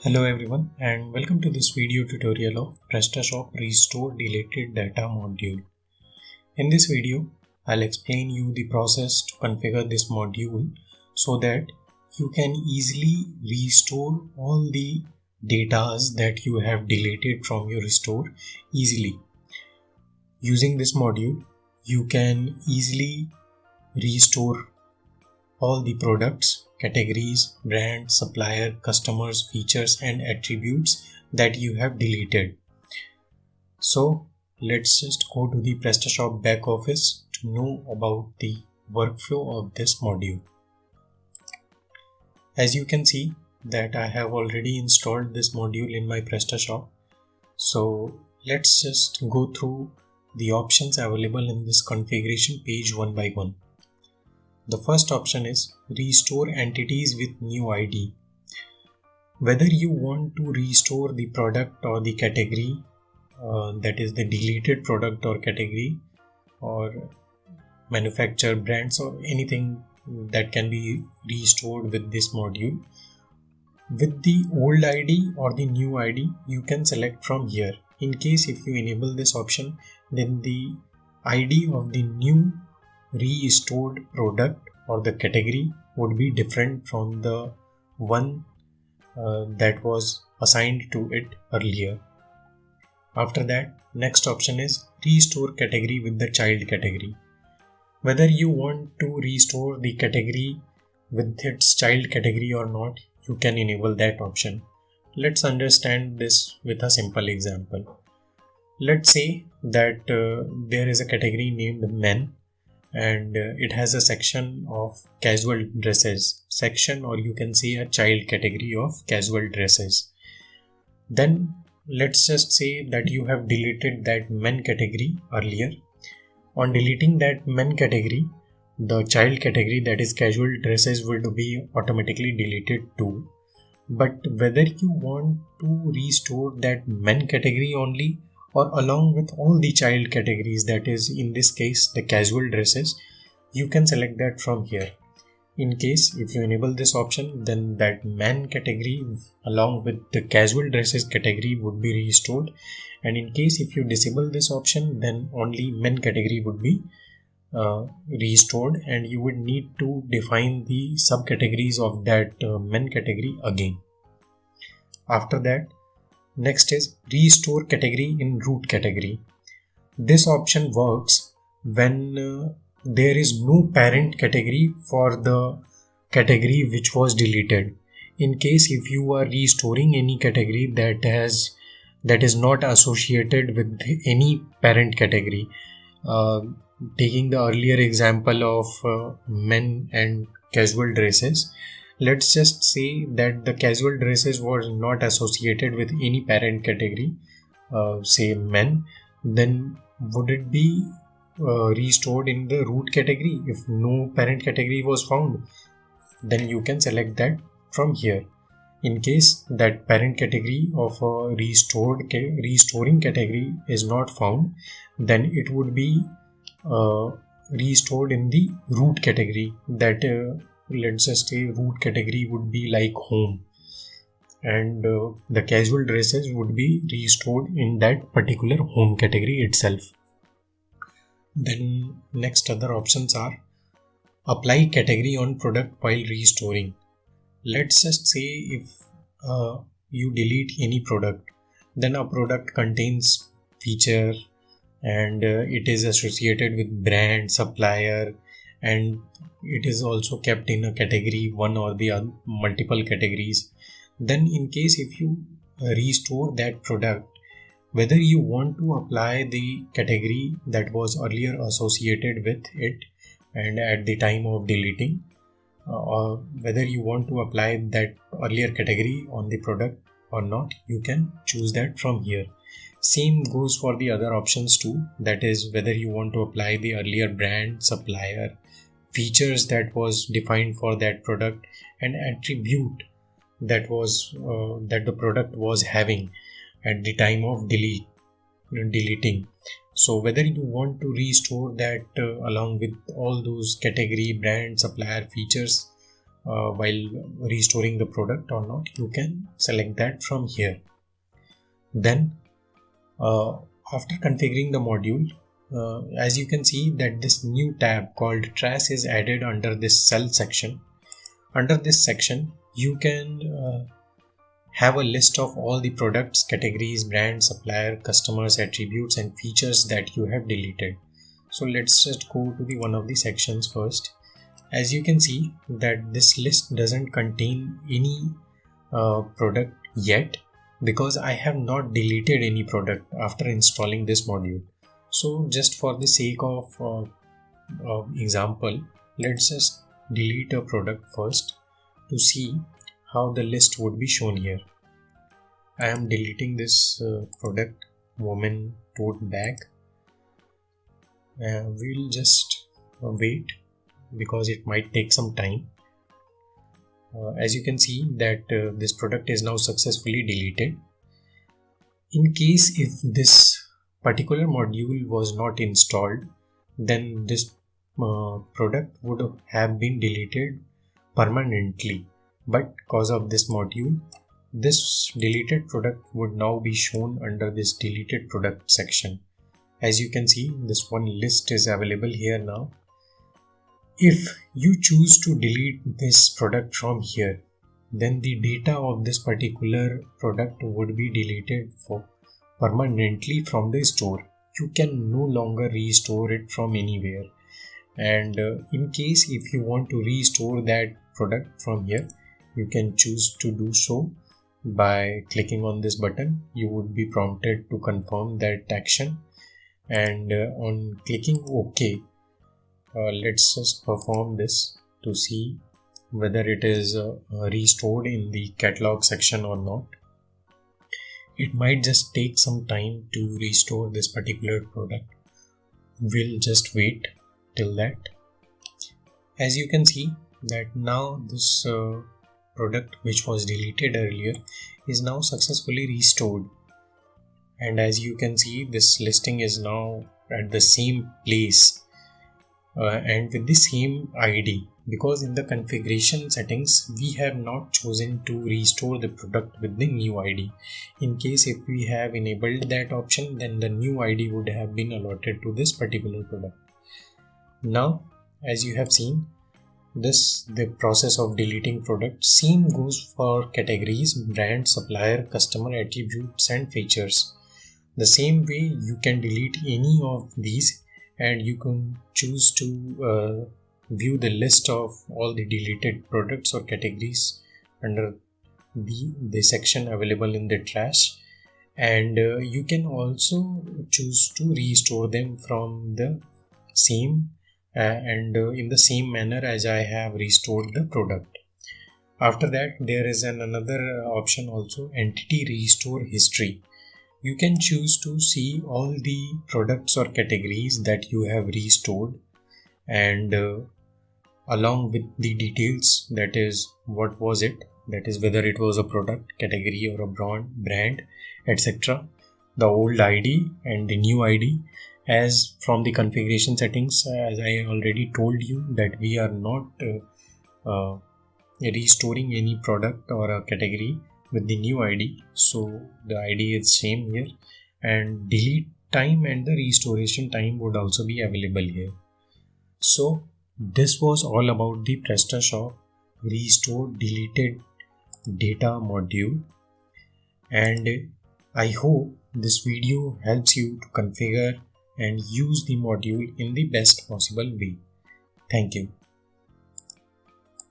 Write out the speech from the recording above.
Hello everyone and welcome to this video tutorial of Prestashop Restore Deleted Data module. In this video, I'll explain you the process to configure this module so that you can easily restore all the data that you have deleted from your restore easily. Using this module, you can easily restore all the products, categories, brands, supplier, customers, features and attributes that you have deleted. So let's just go to the Prestashop back office to know about the workflow of this module. As you can see that I have already installed this module in my Prestashop. So let's just go through the options available in this configuration page one by one. The first option is Restore Entities with New ID. Whether you want to restore the product or the category, that is the deleted product or category, or manufacturer, brands or anything that can be restored with this module. With the old ID or the new ID, you can select from here. In case if you enable this option, then the ID of the new restored product or the category would be different from the one that was assigned to it earlier. After that, next option is Restore Category with the Child Category. Whether you want to restore the category with its child category or not, you can enable that option. Let's understand this with a simple example. Let's say that there is a category named Men and it has a section of casual dresses section, or you can say a child category of casual dresses. Then let's just say that you have deleted that men category earlier. On deleting that men category, the child category, that is casual dresses, would be automatically deleted too. But whether you want to restore that men category only or along with all the child categories, that is in this case the casual dresses, you can select that from here. In case if you enable this option, then that man category along with the casual dresses category would be restored, and in case if you disable this option, then only men category would be restored, and you would need to define the subcategories of that men category again. After that, next is Restore Category in Root Category. This option works when there is no parent category for the category which was deleted. In case if you are restoring any category that is not associated with any parent category, taking the earlier example of men and casual dresses, let's just say that the casual dresses was not associated with any parent category, say men, then would it be restored in the root category? If no parent category was found, then you can select that from here. In case that parent category of a restoring category is not found, then it would be restored in the root category. That let's just say root category would be like home, and the casual dresses would be restored in that particular home category itself. Then next other options are Apply Category on Product while restoring. Let's just say if you delete any product, then a product contains feature and it is associated with brand, supplier, and it is also kept in a category, one or the other, multiple categories. Then in case if you restore that product, whether you want to apply the category that was earlier associated with it and at the time of deleting, or whether you want to apply that earlier category on the product or not, you can choose that from here. Same goes for the other options too, that is whether you want to apply the earlier brand, supplier, features that was defined for that product, and attribute that was that the product was having at the time of deleting. So whether you want to restore that along with all those category, brand, supplier, features, while restoring the product or not, you can select that from here. Then after configuring the module, as you can see that this new tab called trash is added under this cell section. Under this section you can have a list of all the products, categories, brands, supplier, customers, attributes and features that you have deleted. So let's just go to the one of the sections first. As you can see that this list doesn't contain any product yet, because I have not deleted any product after installing this module. So just for the sake of example, let's just delete a product first to see how the list would be shown here. I am deleting this product, woman tote bag. We'll just wait because it might take some time. As you can see that this product is now successfully deleted. In case if this particular module was not installed, then this product would have been deleted permanently, but because of this module, this deleted product would now be shown under this deleted product section. As you can see, this one list is available here now. If you choose to delete this product from here, then the data of this particular product would be deleted permanently from the store. You can no longer restore it from anywhere. And in case if you want to restore that product from here, you can choose to do so by clicking on this button. You would be prompted to confirm that action, and on clicking OK, let's just perform this to see whether it is restored in the catalog section or not. It might just take some time to restore this particular product. We'll just wait till that. As you can see that now this product which was deleted earlier is now successfully restored, and as you can see this listing is now at the same place and with the same ID, because in the configuration settings we have not chosen to restore the product with the new ID. In case if we have enabled that option, then the new ID would have been allotted to this particular product. Now as you have seen the process of deleting products, same goes for categories, brand, supplier, customer, attributes and features. The same way you can delete any of these, and you can choose to view the list of all the deleted products or categories under the section available in the trash, and you can also choose to restore them from the same and in the same manner as I have restored the product. After that there is another option also, entity restore history. You can choose to see all the products or categories that you have restored, and along with the details, that is what was it, that is whether it was a product, category or a brand, etc. The old ID and the new ID. As from the configuration settings, as I already told you that we are not restoring any product or a category with the new ID, so the ID is same here, and delete time and the restoration time would also be available here. So this was all about the Prestashop Restore Deleted Data module, and I hope this video helps you to configure and use the module in the best possible way. Thank you.